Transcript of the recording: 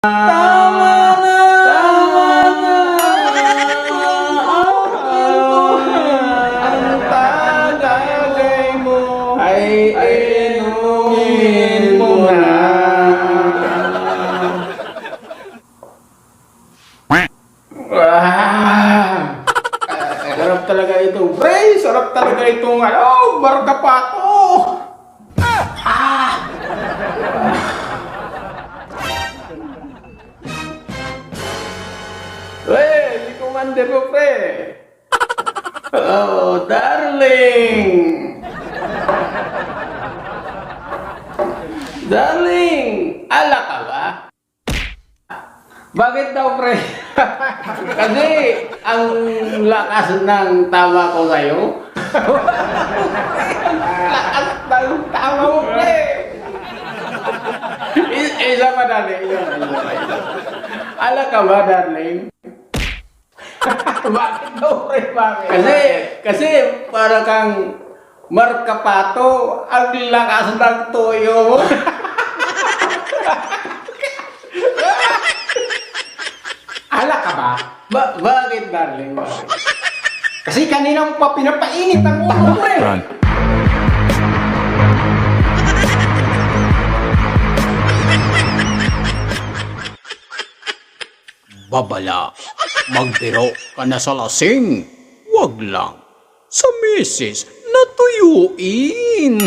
Tama na! Tama na! Ang tagagay mo ay inumin mo na. Sarap talaga ito, pre! Sarap talaga itong barkapato! Hey, di commander ko, pre! Oh, darling! Darling! Ala ka ba? Bakit daw, pre? Kasi ang lakas ng tawa ko sa'yo. Lakas ng tawa mo, pre! Isa pa, darling. Isa. Ala ka ba, darling? Bakit daw, pre? Bakit? Kasi para kang markapato, ang lakas ng toyo mo. Ala ka ba? Bakit, darling? Bakit? Kasi kanina mo pa pinapainit ang ulo mo, eh. Babala, magbiro ka na sa lasing. Wag lang sa misis na tuyuin.